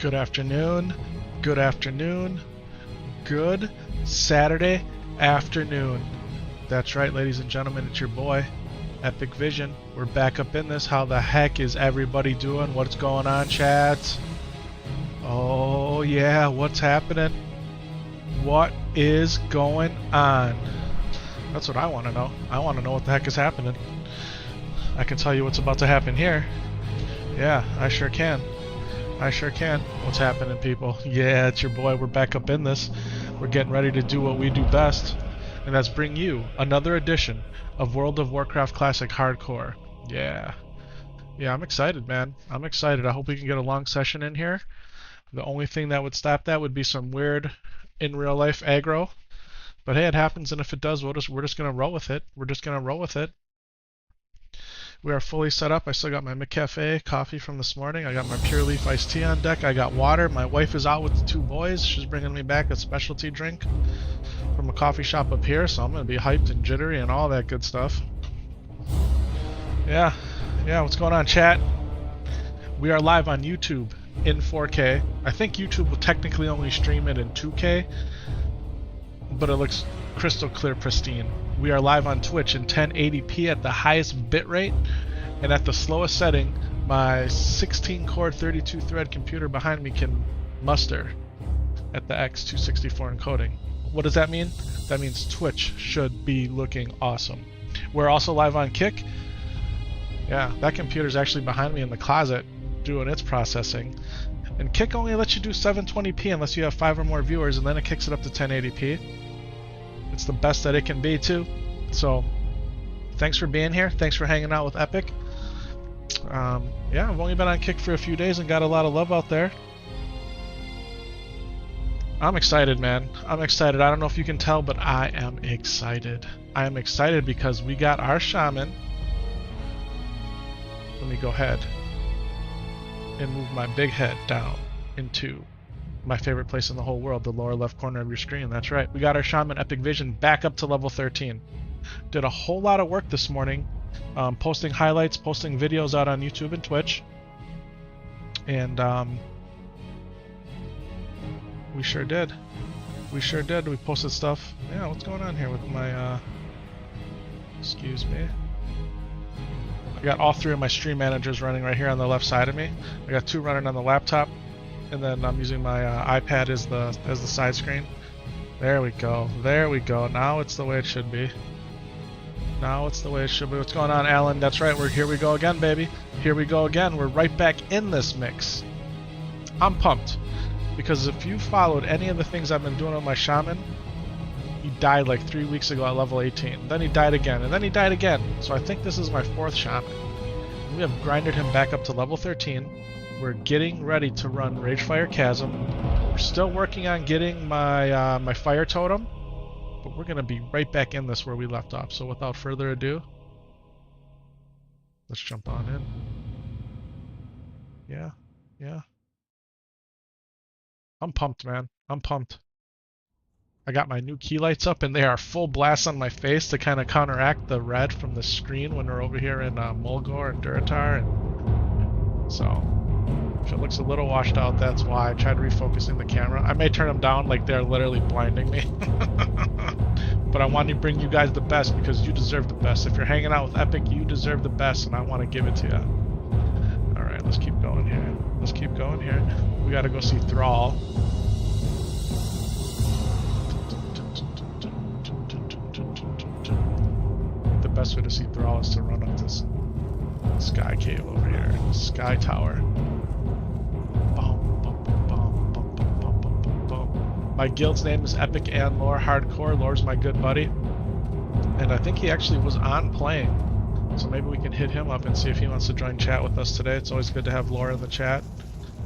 Good afternoon, good afternoon, good Saturday afternoon. That's right, ladies and gentlemen, it's your boy, Epik Vision. We're back up in this. How the heck is everybody doing? What's going on, chat? Oh yeah, what's happening? What is going on? That's what I want to know. I want to know what the heck is happening. I can tell you what's about to happen here. Yeah, I sure can. I sure can. What's happening, people? Yeah, it's your boy. We're back up in this. We're getting ready to do what we do best, and that's bring you another edition of World of Warcraft Classic Hardcore. Yeah. Yeah, I'm excited, man. I'm excited. I hope we can get a long session in here. The only thing that would stop that would be some weird in real life aggro. But hey, it happens, and if it does, we're just gonna roll with it. We're just gonna roll with it. We are fully set up. I still got my McCafe coffee from this morning. I got my Pure Leaf iced tea on deck. I got water. My wife is out with the two boys. She's bringing me back a specialty drink from a coffee shop up here, so I'm going to be hyped and jittery and all that good stuff. Yeah, what's going on, chat? We are live on YouTube in 4K. I think YouTube will technically only stream it in 2K, but it looks crystal clear, pristine. We are live on Twitch in 1080p at the highest bitrate, and at the slowest setting, my 16-core 32-thread computer behind me can muster at the X264 encoding. What does that mean? That means Twitch should be looking awesome. We're also live on Kick. Yeah, that computer's actually behind me in the closet doing its processing. And Kick only lets you do 720p unless you have 5 or more viewers, and then it kicks it up to 1080p. It's the best that it can be too. So thanks for being here. Thanks for hanging out with Epik. Yeah, I've only been on Kick for a few days and got a lot of love out there. I'm excited, man. I'm excited. I don't know if you can tell, but I am excited. I am excited because we got our shaman. Let me go ahead and move my big head down into my favorite place in the whole world, the lower left corner of your screen. That's right. We got our Shaman Epik Vision back up to level 13. Did a whole lot of work this morning, posting highlights, posting videos out on YouTube and Twitch. And we sure did. We sure did. We posted stuff. Yeah, what's going on here with my, excuse me. I got all 3 of my stream managers running right here on the left side of me. I got 2 running on the laptop. And then I'm using my iPad as the side screen. There we go. There we go. Now it's the way it should be. Now it's the way it should be. What's going on, Alan? That's right. Here we go again, baby. Here we go again. We're right back in this mix. I'm pumped because if you followed any of the things I've been doing with my shaman, he died like 3 weeks ago at level 18. Then he died again, and then he died again. So I think this is my 4th shaman. We have grinded him back up to level 13. We're getting ready to run Ragefire Chasm. We're still working on getting my my Fire Totem, but we're gonna be right back in this where we left off. So without further ado, let's jump on in. Yeah. I'm pumped, man. I'm pumped. I got my new key lights up, and they are full blast on my face to kind of counteract the red from the screen when we're over here in Mulgore and Duratar, and so. If it looks a little washed out, that's why. I tried refocusing the camera. I may turn them down like they're literally blinding me. But I want to bring you guys the best because you deserve the best. If you're hanging out with Epik, you deserve the best, and I want to give it to you. Alright, let's keep going here. Let's keep going here. We gotta go see Thrall. The best way to see Thrall is to run up this Sky Cave over here. Sky Tower. My guild's name is Epik and Lore Hardcore. Lore's my good buddy. And I think he actually was on playing. So maybe we can hit him up and see if he wants to join chat with us today. It's always good to have Lore in the chat.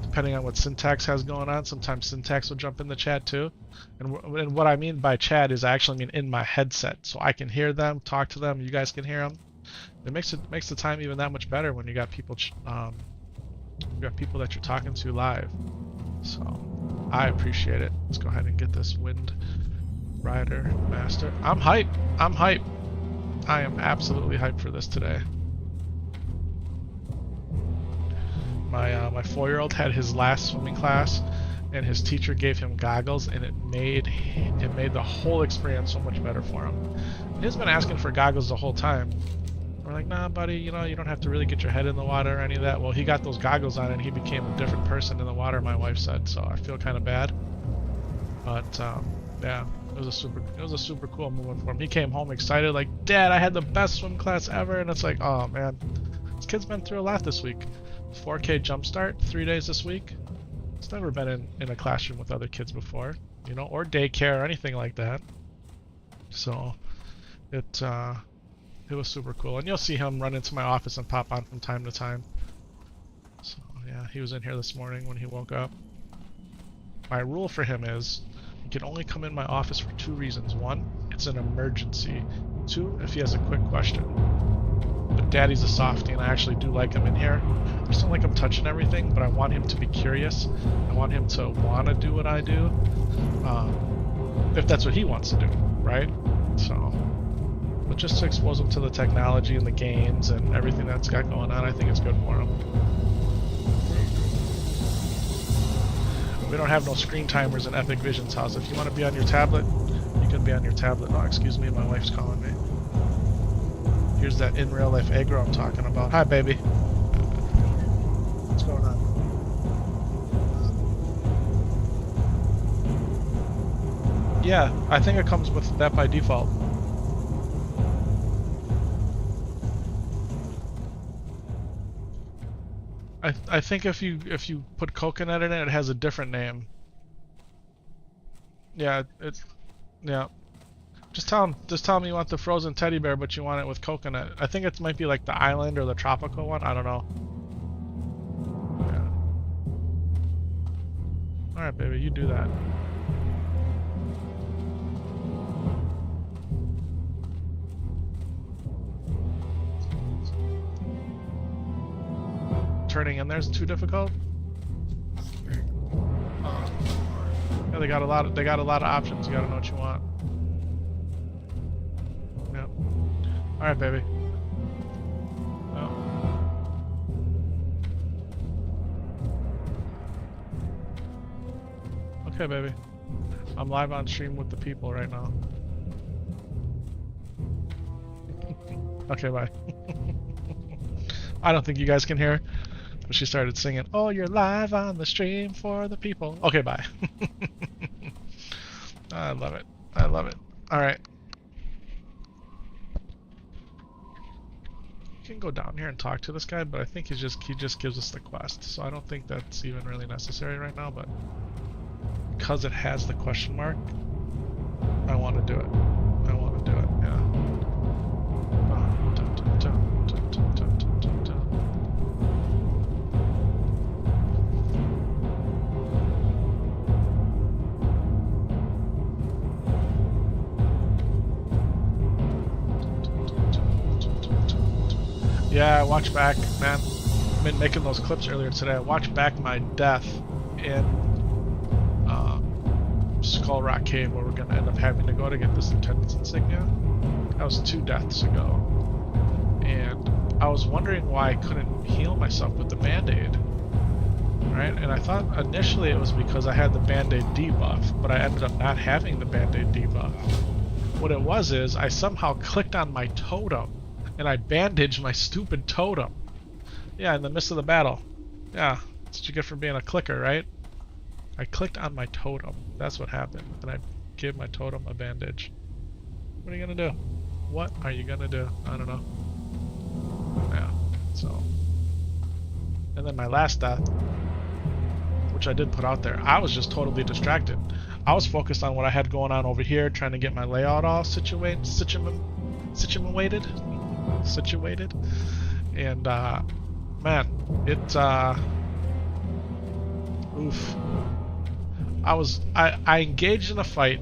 Depending on what Syntax has going on, sometimes Syntax will jump in the chat too. And what I mean by chat is I actually mean in my headset. So I can hear them, talk to them, you guys can hear them. It makes the time even that much better when you got people that you're talking to live. So I appreciate it. Let's go ahead and get this Wind Rider Master. I'm hype. I'm hype. I am absolutely hyped for this today. my 4-year-old had his last swimming class, and his teacher gave him goggles, and it made the whole experience so much better for him. He's been asking for goggles the whole time. We're like, nah, buddy, you know, you don't have to really get your head in the water or any of that. Well, he got those goggles on, and he became a different person in the water, my wife said. So I feel kind of bad, but yeah, it was a super cool moment for him. He came home excited, like, Dad, I had the best swim class ever, and it's like, oh man, this kid's been through a lot this week. 4K jumpstart, 3 days this week. He's never been in a classroom with other kids before, you know, or daycare or anything like that. So it was super cool, and you'll see him run into my office and pop on from time to time. So yeah, he was in here this morning when he woke up. My rule for him is he can only come in my office for 2 reasons. 1, it's an emergency. 2, if he has a quick question. But Daddy's a softie, and I actually do like him in here. I just don't like him touching everything, but I want him to be curious. I want him to want to do what I do, if that's what he wants to do, right? So, but just to expose him to the technology and the games and everything that's got going on, I think it's good for him. We don't have no screen timers in Epik Vision's house. If you want to be on your tablet, you can be on your tablet. Oh, excuse me, my wife's calling me. Here's that in real life aggro I'm talking about. Hi, baby. What's going on? Yeah, I think it comes with that by default. I think if you put coconut in it, it has a different name. Yeah, yeah. Just tell him you want the frozen teddy bear, but you want it with coconut. I think it might be like the island or the tropical one. I don't know. Yeah. All right, baby, you do that. Turning in there's too difficult. Yeah, they got a lot of options. You gotta know what you want. Yep. All right, baby. Oh. Okay, baby. I'm live on stream with the people right now. Okay, bye. I don't think you guys can hear. But she started singing, "Oh, you're live on the stream for the people." Okay, bye. I love it. I love it. All right. You can go down here and talk to this guy, but I think he just gives us the quest, so I don't think that's even really necessary right now. But because it has the question mark, I want to do it. I want to do it. Yeah. Yeah, I watched back, man. I've been making those clips earlier today. I watched back my death in Skull Rock Cave, where we're going to end up having to go to get this lieutenant's insignia. That was 2 deaths ago. And I was wondering why I couldn't heal myself with the Band-Aid. Right? And I thought initially it was because I had the Band-Aid debuff, but I ended up not having the Band-Aid debuff. What it was is I somehow clicked on my totem and I bandaged my stupid totem. Yeah, in the midst of the battle. Yeah, that's what you get for being a clicker, right? I clicked on my totem. That's what happened. And I gave my totem a bandage. What are you gonna do? What are you gonna do? I don't know. Yeah, so. And then my last death, which I did put out there, I was just totally distracted. I was focused on what I had going on over here, trying to get my layout all situated. And man, it oof. I engaged in a fight,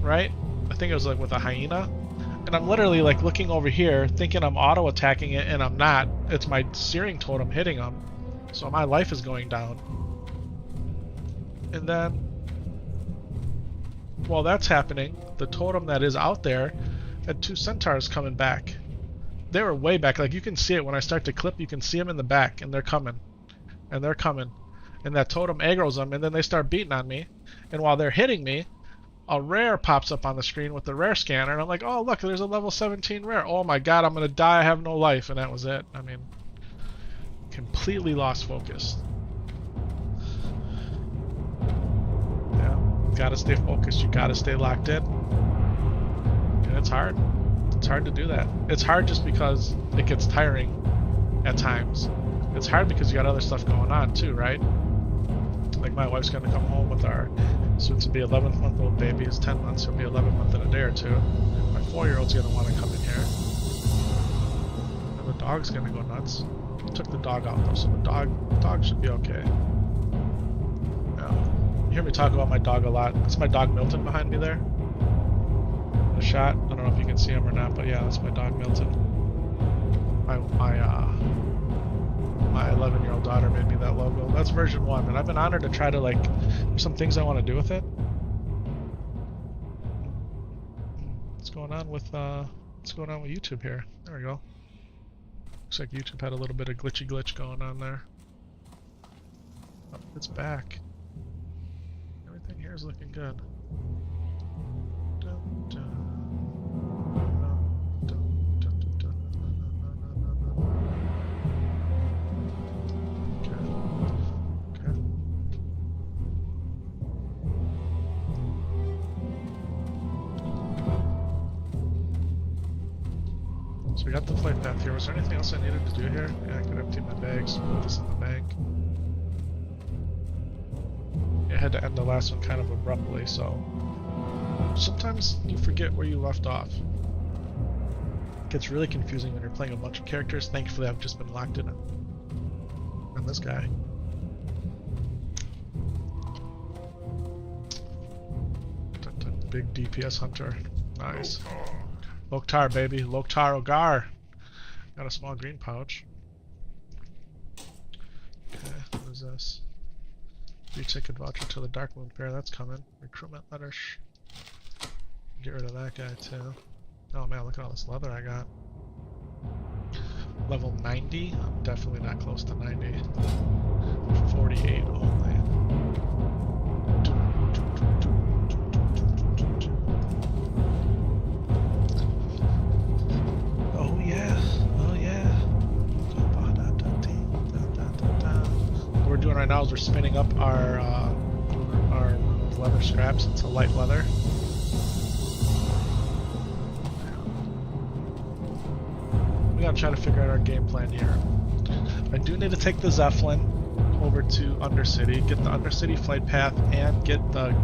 right? I think it was like with a hyena, and I'm literally like looking over here thinking I'm auto attacking it, and I'm not. It's my searing totem hitting him, so my life is going down. And then while that's happening, the totem that is out there had 2 centaurs coming back. They were way back. Like, you can see it when I start to clip, you can see them in the back, and they're coming. and they're coming, and that totem aggroes them, and then they start beating on me, and while they're hitting me, a rare pops up on the screen with the rare scanner, and I'm like, oh look, there's a level 17 rare. Oh my god, I'm gonna die, I have no life, and that was it. I mean, completely lost focus. Yeah, you gotta stay focused, you gotta stay locked in. And it's hard. It's hard to do that. It's hard just because it gets tiring at times. It's hard because you got other stuff going on too, right? Like my wife's gonna come home with our soon-to-be 11-month-old baby. He's 10 months. He'll be 11 months in a day or two. My 4-year-old's gonna want to come in here, and the dog's gonna go nuts. Took the dog out though, so the dog should be okay. Yeah. You hear me talk about my dog a lot. That's my dog Milton behind me there. A shot. I don't know if you can see him or not, but yeah, that's my dog Milton. My 11-year-old daughter made me that logo. That's version 1, and I've been honored to try to, like, there's some things I want to do with it. What's going on with YouTube here? There we go. Looks like YouTube had a little bit of glitch going on there. Oh, it's back. Everything here is looking good. Dun, dun. So we got the flight path here. Was there anything else I needed to do here? Yeah, I could empty my bags, put this in the bank. Yeah, I had to end the last one kind of abruptly, so sometimes you forget where you left off. It gets really confusing when you're playing a bunch of characters. Thankfully, I've just been locked in on this guy. Big DPS hunter. Nice. Loktar, baby. Loktar Ogar. Got a small green pouch. Okay, what is this? Free ticket voucher to the Dark Moon Fair. That's coming. Recruitment letter. Get rid of that guy, too. Oh man, look at all this leather I got. Level 90? I'm definitely not close to 90. 48 only. Oh yeah, oh yeah. What we're doing right now is we're spinning up our leather straps into light leather. We gotta try to figure out our game plan here. I do need to take the Zeppelin over to Undercity, get the Undercity flight path, and get the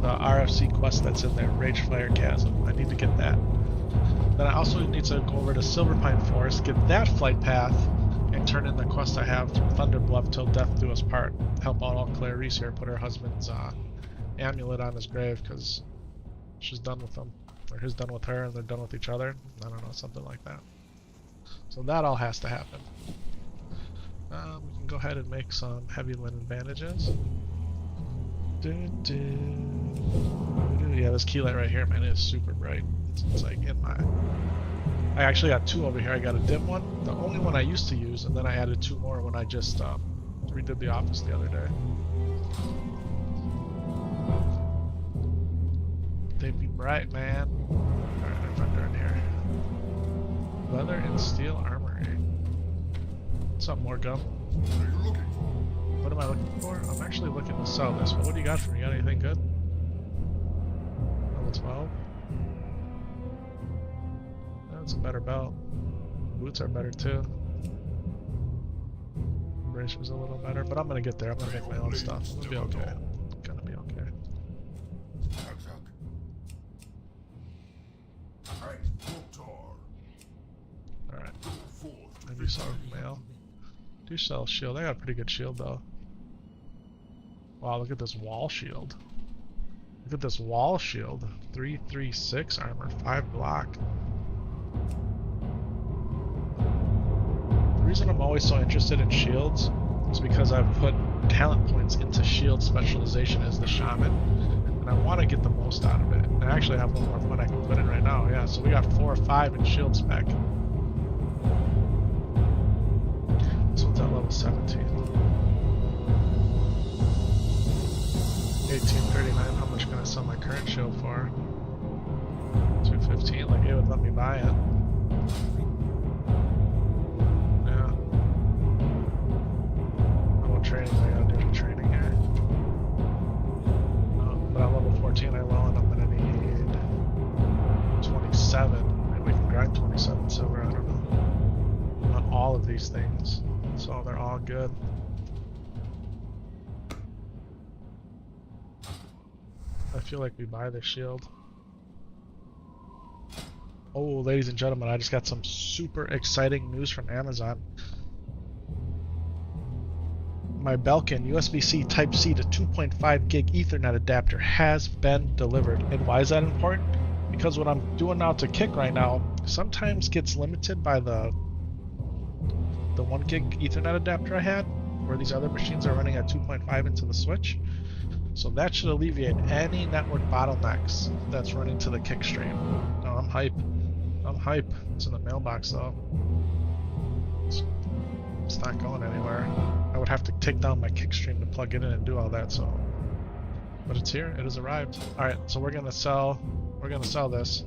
RFC quest that's in there, Ragefire Chasm. I need to get that. Then I also need to go over to Silverpine Forest, get that flight path, and turn in the quest I have from Thunderbluff till death do us part. Help out all Clarice here, put her husband's amulet on his grave because she's done with him, or he's done with her, and they're done with each other. I don't know, something like that. So that all has to happen. We can go ahead and make some heavy linen bandages. Yeah, this key light right here, man, is super bright. It's like in my... I actually got 2 over here. I got a dim one, the only one I used to use, and then I added 2 more when I just redid the office the other day. They be bright, man. Alright, there's my dirt here. Leather and steel armory. What's up, Morgum? What am I looking for? I'm actually looking to sell this, but what do you got for me? You got anything good? Level 12? That's a better belt. Boots are better too. Bracer's a little better, but I'm gonna get there. I'm gonna make my own stuff. It'll be okay. It's gonna be okay. Alright. I do sell mail. Do sell shield. I got a pretty good shield though. Wow, look at this wall shield. Look at this wall shield. 336 armor, 5 block. The reason I'm always so interested in shields is because I've put talent points into shield specialization as the shaman, and I want to get the most out of it. And I actually have one more point I can put in right now. Yeah, so we got 4 or 5 in shield spec. This one's at level 17. current shield for? 215, like it would let me buy it. Yeah. What training I gotta do in training here? But at level 14 I will, and I'm gonna need 27. Maybe we can grind 27 silver, I don't know. On all of these things. So they're all good. I feel like we buy the shield. Oh, ladies and gentlemen, I just got some super exciting news from Amazon. My Belkin USB-C Type-C to 2.5 gig Ethernet adapter has been delivered. And why is that important? Because what I'm doing now to Kick right now sometimes gets limited by the 1 gig Ethernet adapter I had, where these other machines are running at 2.5 into the switch. So that should alleviate any network bottlenecks that's running to the Kick stream. No, I'm hype. I'm hype. It's in the mailbox though. It's not going anywhere. I would have to take down my Kick stream to plug it in and do all that, so. But it's here, it has arrived. Alright, so we're gonna sell this.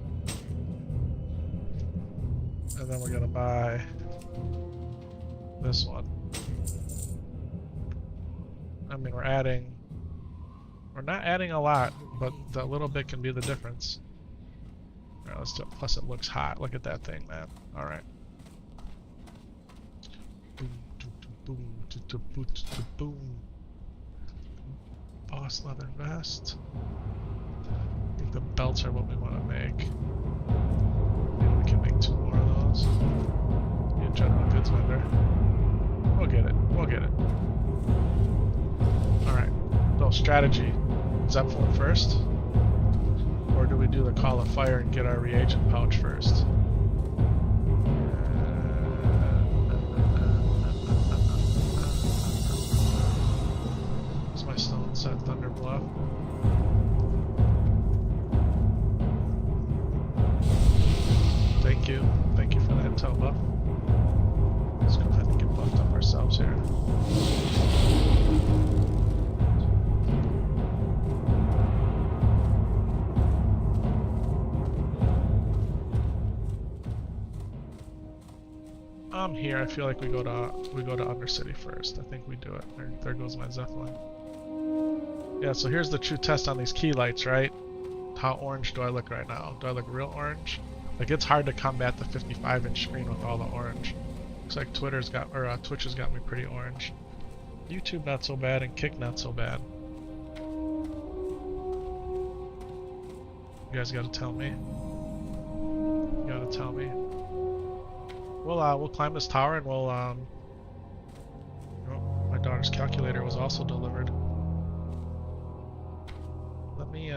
And then we're gonna buy this one. I mean, we're not adding a lot, but that little bit can be the difference. Alright, let's do it. Plus it looks hot. Look at that thing, man. Alright. Boom, boom, boom, boom. Boss leather vest. I think the belts are what we want to make. Maybe we can make 2 more of those. Be a general goods vendor. We'll get it. We'll get it. Alright. So, strategy. Zeppelin first? Or do we do the Call of Fire and get our reagent pouch first? Is my stone set Thunderblow? Thank you. Thank you for that intel buff. Let's go ahead and get buffed up ourselves here. Here I feel like we go to Undercity first. I think we do it. There goes my Zeppelin. Yeah, so here's the true test on these key lights, right? How orange do I look right now? Do I look real orange? Like, it's hard to combat the 55-inch screen with all the orange. Looks like Twitch has got me pretty orange. YouTube not so bad, and Kick not so bad. You guys gotta tell me. You gotta tell me. We'll climb this tower and we'll oh, my daughter's calculator was also delivered. Let me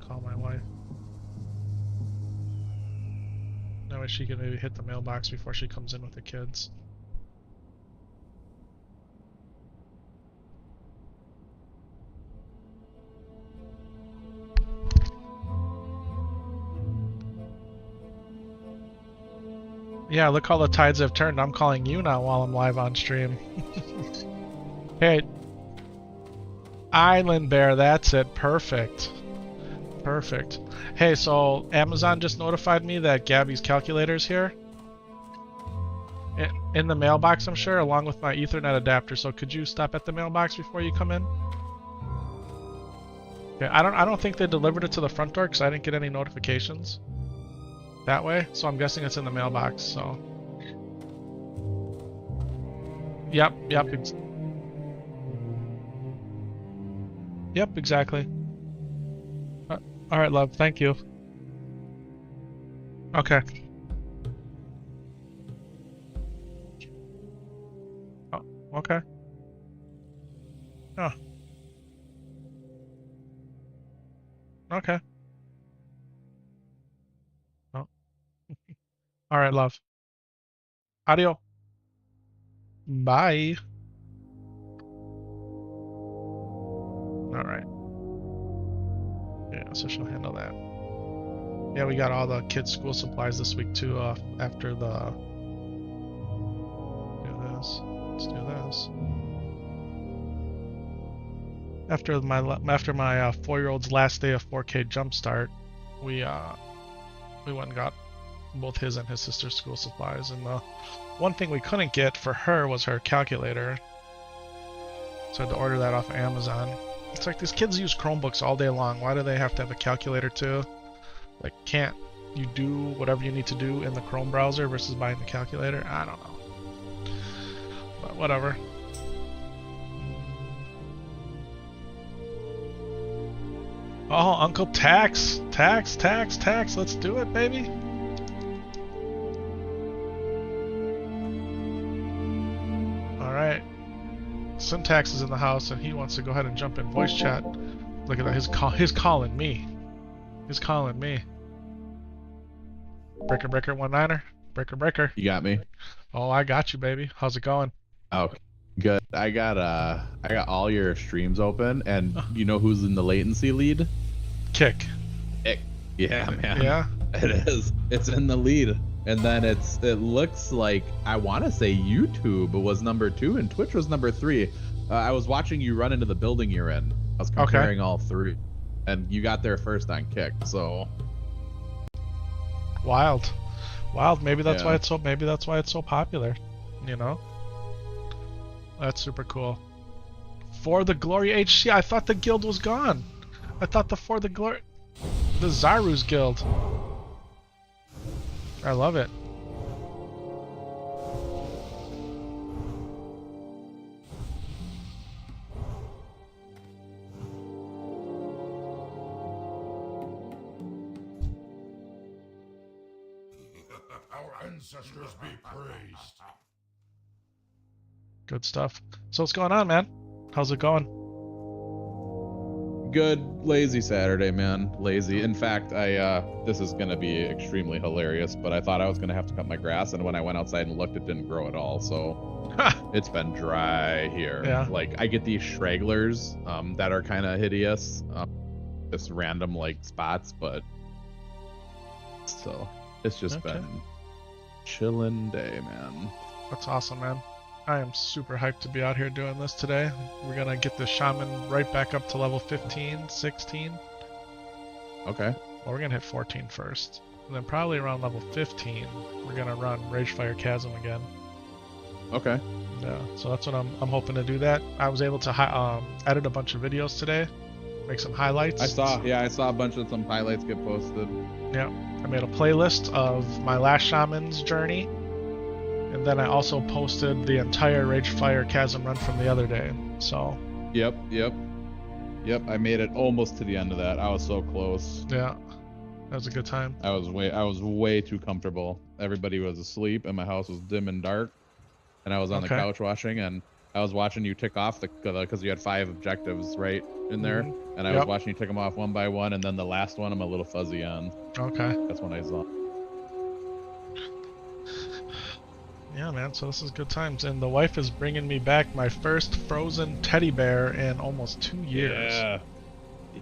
call my wife. That way she can maybe hit the mailbox before she comes in with the kids. Yeah, look how the tides have turned. I'm calling you now while I'm live on stream. Hey, Island Bear, that's it. Perfect. Perfect. Hey, so Amazon just notified me that Gabby's calculator's here. In the mailbox, I'm sure, along with my Ethernet adapter. So could you stop at the mailbox before you come in? Okay, I don't think they delivered it to the front door because I didn't get any notifications that way, so I'm guessing it's in the mailbox. So yep, exactly. All right, love, thank you. Okay. Oh, okay. Oh, okay. Oh. All right, love. Adios. Bye. All right. Yeah, so she'll handle that. Yeah, we got all the kids' school supplies this week too. After the do this. Let's do this. After my 4-year-old's last day of 4K Jumpstart, we went and got both his and his sister's school supplies, and the one thing we couldn't get for her was her calculator, so I had to order that off of Amazon. It's like these kids use Chromebooks all day long. Why do they have to have a calculator too? Like, can't you do whatever you need to do in the Chrome browser versus buying the calculator? I don't know. But whatever. Oh, Uncle Tax! Tax! Let's do it, baby! Alright. Syntax is in the house and he wants to go ahead and jump in voice chat. Look at that, he's calling me. He's calling me. Breaker 19er. Breaker. You got me? Oh, I got you, baby. How's it going? Oh, good. I got all your streams open, and you know who's in the latency lead? Kick. Yeah, man. Yeah. It is. It's in the lead. And then it looks like, I want to say YouTube was number 2 and Twitch was number 3. I was watching you run into the building you're in. I was comparing all 3, and you got there first on Kick. So wild. Maybe that's why it's so popular. You know. That's super cool. For the Glory HC, I thought the guild was gone. I thought the Zaru's guild. I love it. Our ancestors be praised. Good stuff. So what's going on, man? How's it going? good, lazy Saturday, man. Lazy. In fact, this is gonna be extremely hilarious, but I thought I was gonna have to cut my grass, and when I went outside and looked, it didn't grow at all. So it's been dry here. Yeah. Like, I get these stragglers that are kind of hideous, just random like spots, but so it's just been chillin' day, man. That's awesome, man. I am super hyped to be out here doing this today. We're gonna get the shaman right back up to level 15, 16. Okay. Well, we're gonna hit 14 first. And then probably around level 15, we're gonna run Ragefire Chasm again. Okay. Yeah, so that's what I'm hoping to do that. I was able to edit a bunch of videos today, make some highlights. I saw a bunch of some highlights get posted. Yeah, I made a playlist of my last shaman's journey. And then I also posted the entire Ragefire Chasm run from the other day. So. Yep. I made it almost to the end of that. I was so close. Yeah, that was a good time. I was way too comfortable. Everybody was asleep, and my house was dim and dark. And I was on the couch watching, and I was watching you tick off because you had 5 objectives right in there, and I was watching you tick them off one by one, and then the last one I'm a little fuzzy on. Okay. That's when I saw. Yeah, man, so this is good times. And the wife is bringing me back my first frozen teddy bear in almost 2 years.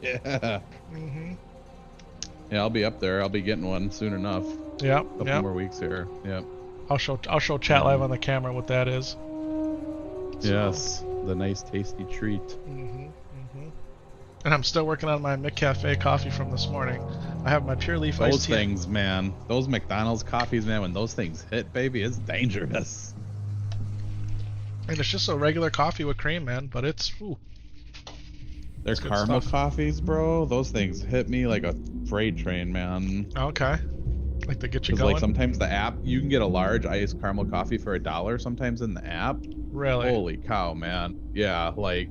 Yeah. Mm-hmm. Yeah, I'll be up there. I'll be getting one soon enough. Yep. A couple more weeks here. Yep. I'll show chat live on the camera what that is. So. Yes, the nice tasty treat. And I'm still working on my McCafe coffee from this morning. I have my Pure Leaf iced tea. Those things, man. Those McDonald's coffees, man, when those things hit, baby, it's dangerous. And it's just a regular coffee with cream, man, but it's, ooh. They're caramel coffees, bro. Those things hit me like a freight train, man. Okay. Like they get you going? Like sometimes the app, you can get a large iced caramel coffee for $1 sometimes in the app. Really? Holy cow, man. Yeah, like,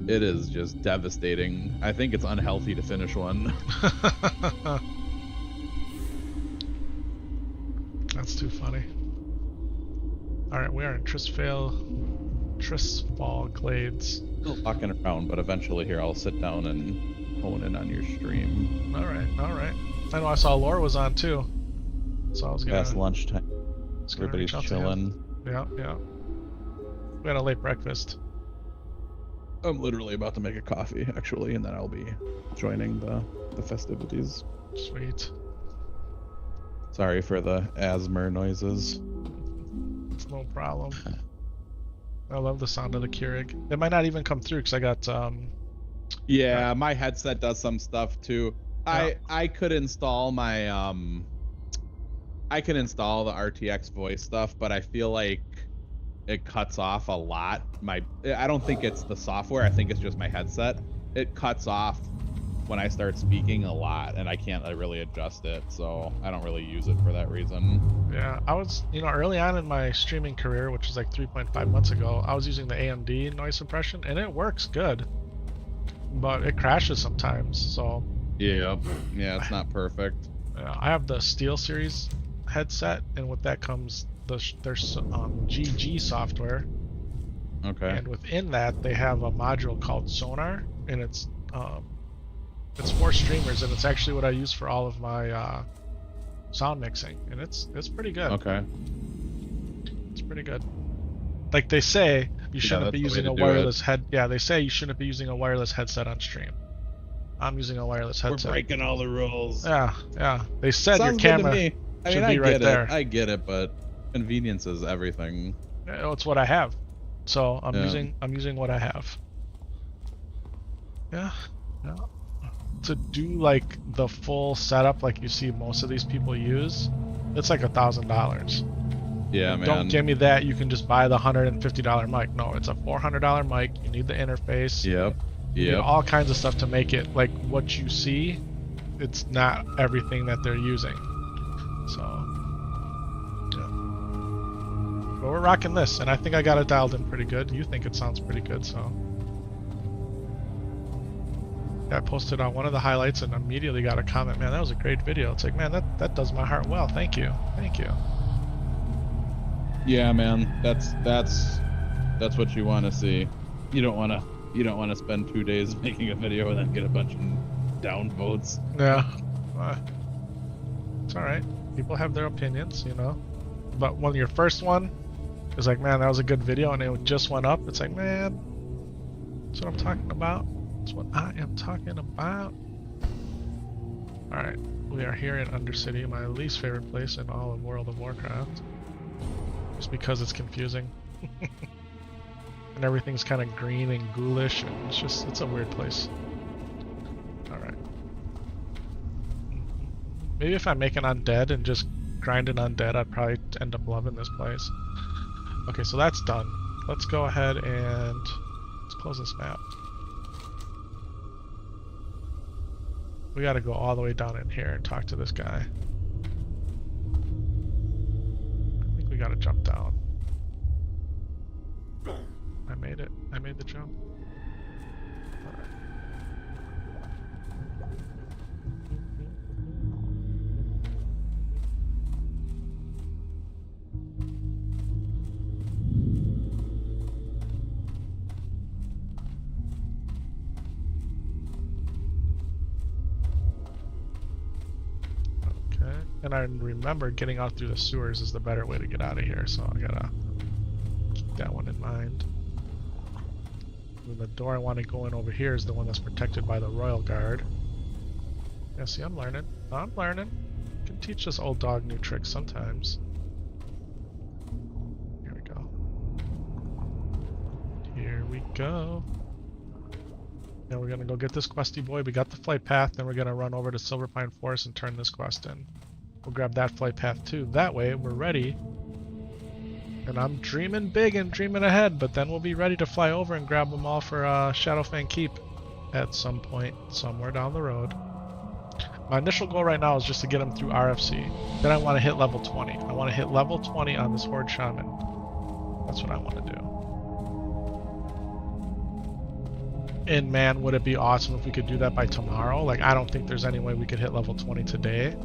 it is just devastating. I think it's unhealthy to finish one. That's too funny. Alright, we are in Tristfall Glades. Still walking around, but eventually here I'll sit down and hone in on your stream. Alright. I know I saw Laura was on too. So I was gonna... Past lunchtime. Everybody's chilling. Yeah. We had a late breakfast. I'm literally about to make a coffee, actually, and then I'll be joining the festivities. Sweet. Sorry for the asthma noises. It's no problem. I love the sound of the Keurig. It might not even come through because I got Yeah, my headset does some stuff too. Yeah. I could install my I can install the RTX voice stuff, but I feel like it cuts off a lot. I don't think it's the software. I think it's just my headset. It cuts off when I start speaking a lot, and I can't really adjust it, so I don't really use it for that reason. Yeah, I was, early on in my streaming career, which was like 3.5 months ago, I was using the AMD noise suppression, and it works good, but it crashes sometimes. So yeah, it's not perfect. I have the SteelSeries headset, and with that comes there's GG software. Okay. And within that, they have a module called Sonar, and it's for streamers, and it's actually what I use for all of my sound mixing, and it's pretty good. Okay. It's pretty good. Like they say, you shouldn't be using a wireless head. Yeah, they say you shouldn't be using a wireless headset on stream. I'm using a wireless headset. We're breaking all the rules. Yeah. They said Sounds your camera good to me. I should mean, be right there. I get it, but convenience is everything. It's what I have, so I'm using what I have. Yeah. To do like the full setup like you see most of these people use, it's like $1,000. Yeah, man. Don't give me that. You can just buy the $150 mic. No, it's a $400 mic. You need the interface. Yep. You need all kinds of stuff to make it like what you see. It's not everything that they're using. So, yeah. But we're rocking this, and I think I got it dialed in pretty good. You think it sounds pretty good, so. Yeah, I posted on one of the highlights and immediately got a comment, man, that was a great video. It's like, man, that does my heart well. Thank you. Yeah, man. That's what you want to see. You don't want to spend 2 days making a video and then get a bunch of downvotes. Yeah. It's all right. People have their opinions, But when your first one is like, man, that was a good video, and it just went up, it's like, man, that's what I'm talking about. That's what I am talking about. Alright, we are here in Undercity, my least favorite place in all of World of Warcraft. Just because it's confusing. And everything's kind of green and ghoulish, and it's a weird place. Alright. Maybe if I make an undead and just grind an undead, I'd probably end up loving this place. Okay, so that's done. Let's go ahead and let's close this map. We gotta go all the way down in here and talk to this guy. I think we gotta jump down. I made it. I made the jump. Alright. And I remember getting out through the sewers is the better way to get out of here, so I gotta keep that one in mind. And the door I want to go in over here is the one that's protected by the Royal Guard. Yeah, see, I'm learning. I'm learning. I can teach this old dog new tricks sometimes. Here we go. Here we go. Now we're gonna go get this questy boy. We got the flight path, then we're gonna run over to Silverpine Forest and turn this quest in. We'll grab that flight path too. That way we're ready. And I'm dreaming big and dreaming ahead, but then we'll be ready to fly over and grab them all for Shadowfang Keep at some point, somewhere down the road. My initial goal right now is just to get them through RFC. Then I want to hit level 20. I want to hit level 20 on this Horde Shaman. That's what I want to do. And man, would it be awesome if we could do that by tomorrow? Like, I don't think there's any way we could hit level 20 today,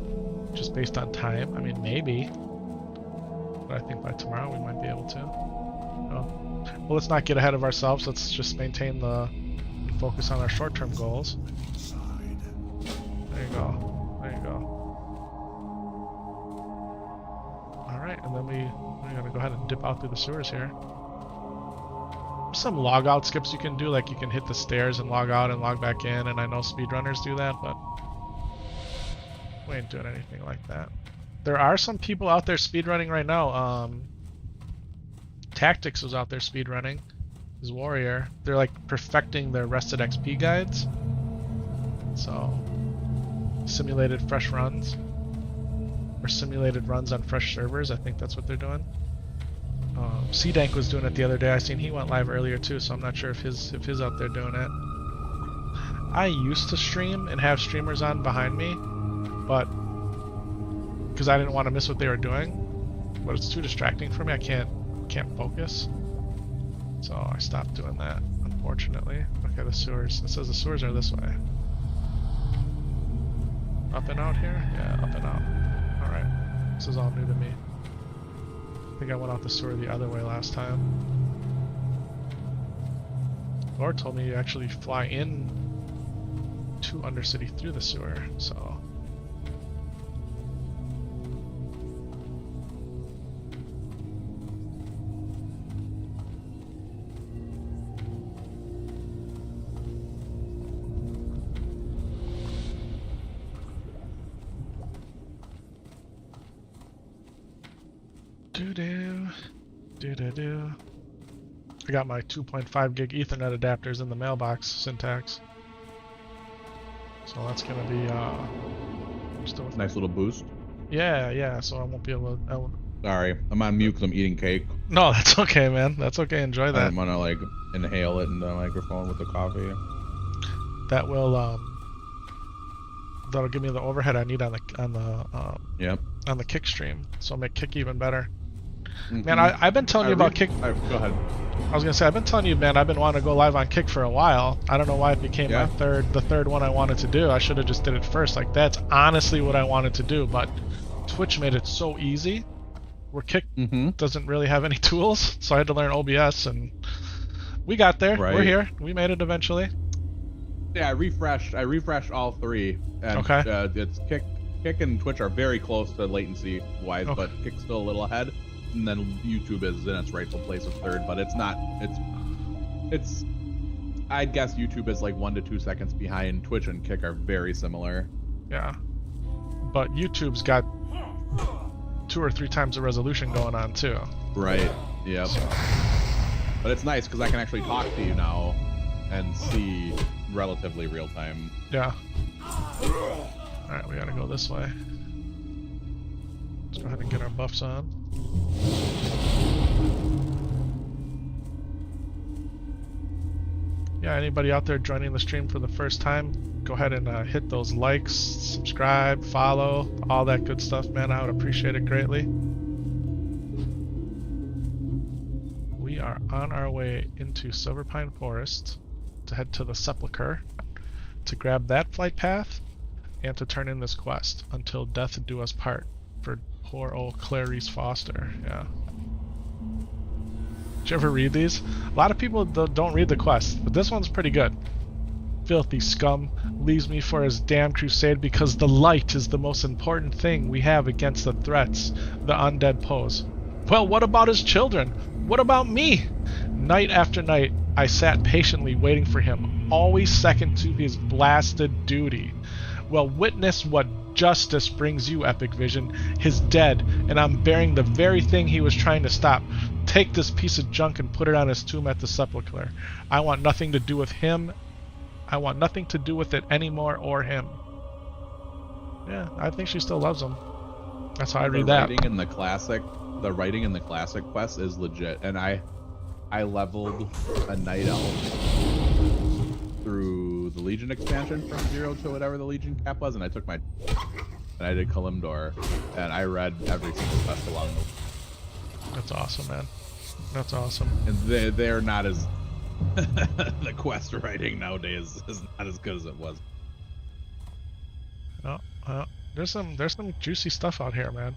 just based on time. I mean, maybe. But I think by tomorrow we might be able to. Oh. Well, let's not get ahead of ourselves. Let's just maintain the focus on our short-term goals. There you go. There you go. Alright, and then we're gonna go ahead and dip out through the sewers here. Some log out skips you can do, like you can hit the stairs and log out and log back in, and I know speedrunners do that, but we ain't doing anything like that. There are some people out there speedrunning right now. Tactics was out there speedrunning. his warrior. They're like perfecting their rested XP guides. So, simulated fresh runs. Or simulated runs on fresh servers, I think that's what they're doing. C-Dank was doing it the other day. I seen he went live earlier too, so I'm not sure if his out there doing it. I used to stream and have streamers on behind me, but because I didn't want to miss what they were doing, but it's too distracting for me. I can't focus, so I stopped doing that. Unfortunately. Okay, the sewers. It says the sewers are this way. Up and out here? Yeah, up and out. All right. This is all new to me. I think I went out the sewer the other way last time. Lord told me you actually fly in to Undercity through the sewer, so. Do. I got my 2.5 gig Ethernet adapters in the mailbox, Syntax. So that's gonna be still nice little boost. Yeah. So I won't be able to. Sorry, I'm on mute because I'm eating cake. No, that's okay, man. That's okay. Enjoy that. I didn't want to like inhale it in the microphone with the coffee. That will that'll give me the overhead I need on the on the Kick stream. So I'll make Kick even better. Man, I've been telling you about Kick. Go ahead. I was gonna say I've been telling you, man. I've been wanting to go live on Kick for a while. I don't know why it became the third one I wanted to do. I should have just did it first. Like that's honestly what I wanted to do, but Twitch made it so easy. Where Kick doesn't really have any tools, so I had to learn OBS, and we got there. Right. We're here. We made it eventually. Yeah, I refreshed all three. And, okay. It's Kick and Twitch are very close to latency wise, but Kick's still a little ahead. And then YouTube is in its rightful place of third, but it's not. It's. I'd guess YouTube is like 1 to 2 seconds behind. Twitch and Kick are very similar. Yeah, but YouTube's got 2 or 3 times the resolution going on too. Right. Yep. So. But it's nice because I can actually talk to you now and see relatively real time. Yeah. All right, we gotta go this way. Let's go ahead and get our buffs on. Yeah, anybody out there joining the stream for the first time, go ahead and hit those likes, subscribe, follow, all that good stuff, man. I would appreciate it greatly. We are on our way into Silverpine Forest to head to the Sepulchre to grab that flight path and to turn in this quest, Until Death Do Us Part, for poor old Clarice Foster. Yeah. Did you ever read these? A lot of people don't read the quest, but this one's pretty good. Filthy scum leaves me for his damn crusade because the light is the most important thing we have against the threats the undead pose. Well, what about his children? What about me? Night after night, I sat patiently waiting for him, always second to his blasted duty. Well, witness what justice brings you, Epik Vision. He's dead, and I'm bearing the very thing he was trying to stop. Take this piece of junk and put it on his tomb at the Sepulchre. I want nothing to do with him. I want nothing to do with it anymore or him. Yeah, I think she still loves him. That's how I read that. The writing in the classic quest is legit, and I leveled a night elf through the Legion expansion from 0 to whatever the Legion cap was, and I took and I did Kalimdor, and I read every single quest along the way. That's awesome, man. That's awesome. And they're not as the quest writing nowadays is not as good as it was. No, there's some juicy stuff out here, man.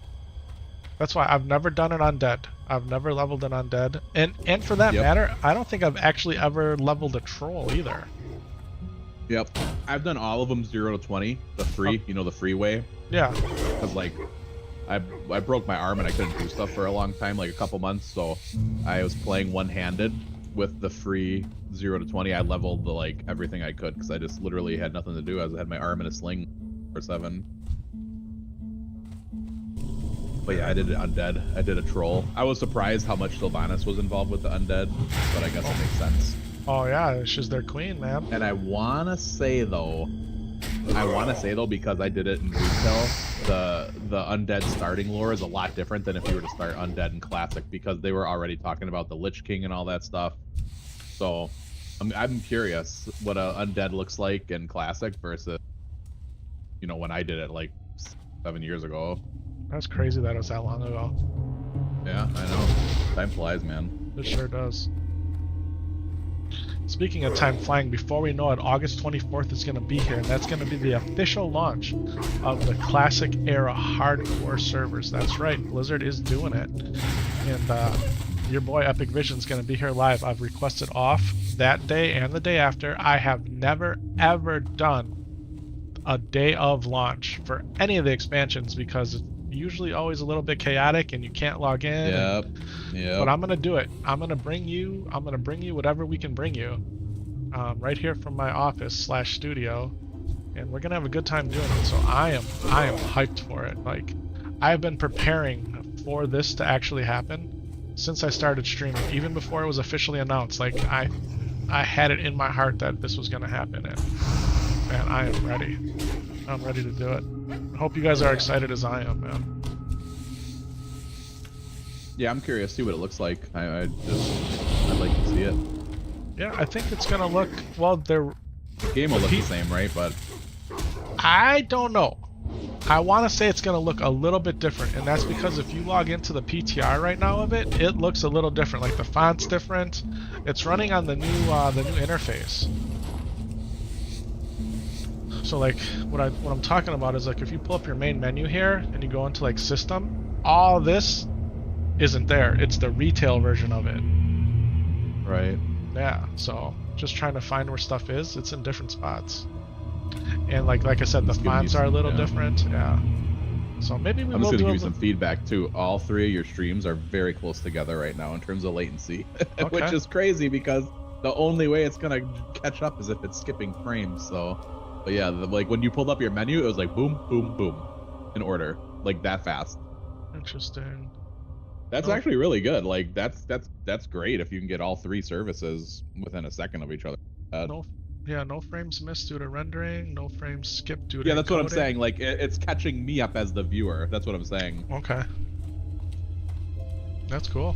That's why I've never done an undead. I've never leveled an undead, and for that matter, I don't think I've actually ever leveled a troll either. Yep, I've done all of them 0 to 20, the free, the free way. Yeah. Because like, I broke my arm and I couldn't do stuff for a long time, like a couple months. So I was playing one-handed with the free 0 to 20. I leveled everything I could because I just literally had nothing to do. I had my arm in a sling for 7. But yeah, I did it undead. I did a troll. I was surprised how much Sylvanas was involved with the undead, but I guess it makes sense. Oh yeah, she's their queen, man. And I wanna say though, because I did it in retail, the undead starting lore is a lot different than if you were to start undead in classic, because they were already talking about the Lich King and all that stuff. So I'm curious what a undead looks like in classic versus, you know, when I did it like 7 years ago. That's crazy that it was that long ago. Yeah, I know. Time flies, man. It sure does. Speaking of time flying, before we know it, August 24th is going to be here, and that's going to be the official launch of the Classic Era hardcore servers. That's right, Blizzard is doing it. And your boy Epik Vision's going to be here live. I've requested off that day and the day after. I have never, ever done a day of launch for any of the expansions because it's usually always a little bit chaotic and you can't log in. Yep. But I'm gonna do it. I'm gonna bring you whatever we can bring you, right here from my office / studio, and we're gonna have a good time doing it. So I am hyped for it. Like, I've been preparing for this to actually happen since I started streaming, even before it was officially announced. Like, I had it in my heart that this was gonna happen, and man, I am ready. I'm ready to do it. I hope you guys are excited as I am, man. Yeah, I'm curious to see what it looks like. I'd like to see it. Yeah, I think it's gonna look, well, the game will look the same, right? But I don't know. I want to say it's gonna look a little bit different, and that's because if you log into the PTR right now of it, it looks a little different. Like the font's different. It's running on the new interface. So like what I'm talking about is, like, if you pull up your main menu here and you go into like system, all this isn't there. It's the retail version of it. Right. Yeah. So just trying to find where stuff is. It's in different spots. And like I said, the fonts are a little different. Yeah. So maybe we will do. I'm just gonna give you some feedback too. All three of your streams are very close together right now in terms of latency, which is crazy because the only way it's gonna catch up is if it's skipping frames. So, but yeah, like when you pulled up your menu, it was like boom, boom, boom, in order, like that fast. Interesting. That's actually really good. Like that's great if you can get all three services within a second of each other. No frames missed due to rendering. No frames skipped due to that's what I'm saying. Like it's catching me up as the viewer. That's what I'm saying. Okay. That's cool.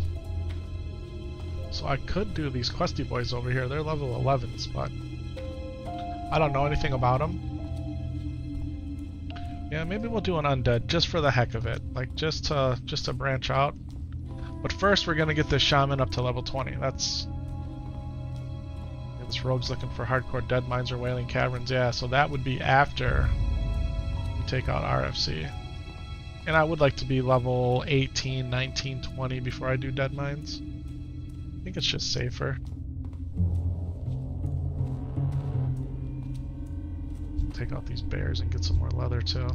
So I could do these questy boys over here. They're level 11s, but I don't know anything about them. Yeah, maybe we'll do an undead just for the heck of it, like just to branch out. But first, we're gonna get this shaman up to level 20. That's this rogue's looking for hardcore dead mines or wailing caverns. Yeah, so that would be after we take out RFC. And I would like to be level 18, 19, 20 before I do dead mines. I think it's just safer. Take out these bears and get some more leather too.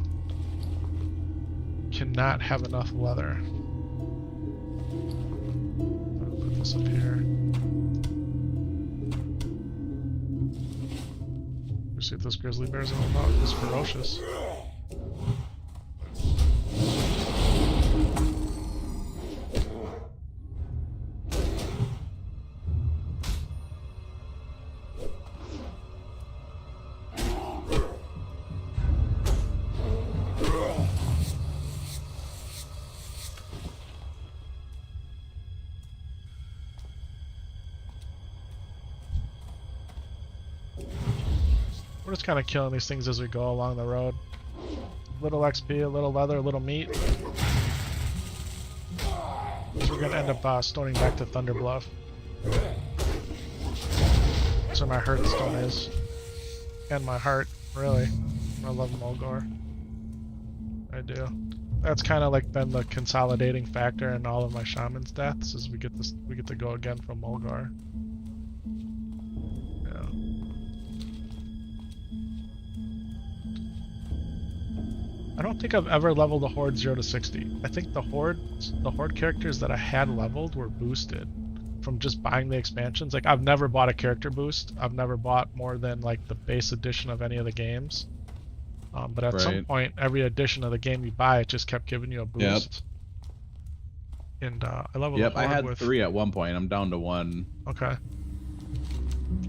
Cannot have enough leather. I'll put this up here. See what this grizzly bear's all about. It's ferocious. We're just kind of killing these things as we go along the road. A little XP, a little leather, a little meat. So we're gonna end up stoning back to Thunder Bluff. That's where my hearthstone is. And my heart, really. I love Mulgore. I do. That's kind of like been the consolidating factor in all of my shaman's deaths, is we get to go again from Mulgore. I don't think I've ever leveled a horde 0 to 60. I think the horde characters that I had leveled were boosted from just buying the expansions. Like, I've never bought a character boost. I've never bought more than like the base edition of any of the games. But at some point, every edition of the game you buy, it just kept giving you a boost. And I leveled Yep, a I horde had with 3 at one point. I'm down to 1. Okay.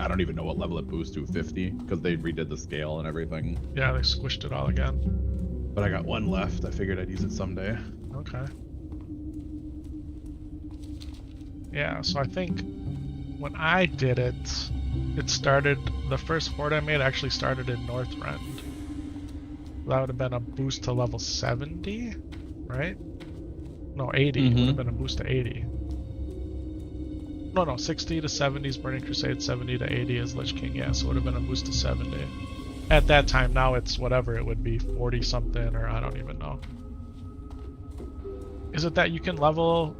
I don't even know what level it boosts to, 50, because they redid the scale and everything. Yeah, they squished it all again. But I got 1 left. I figured I'd use it someday. Okay. Yeah, so I think when I did it, it started, the first horde I made actually started in Northrend. That would have been a boost to level 70, right? No, 80. It would have been a boost to 80. No, 60 to 70 is Burning Crusade, 70 to 80 is Lich King, yeah, so it would have been a boost to 70. At that time, now it's whatever it would be, 40 something, or I don't even know. Is it that you can level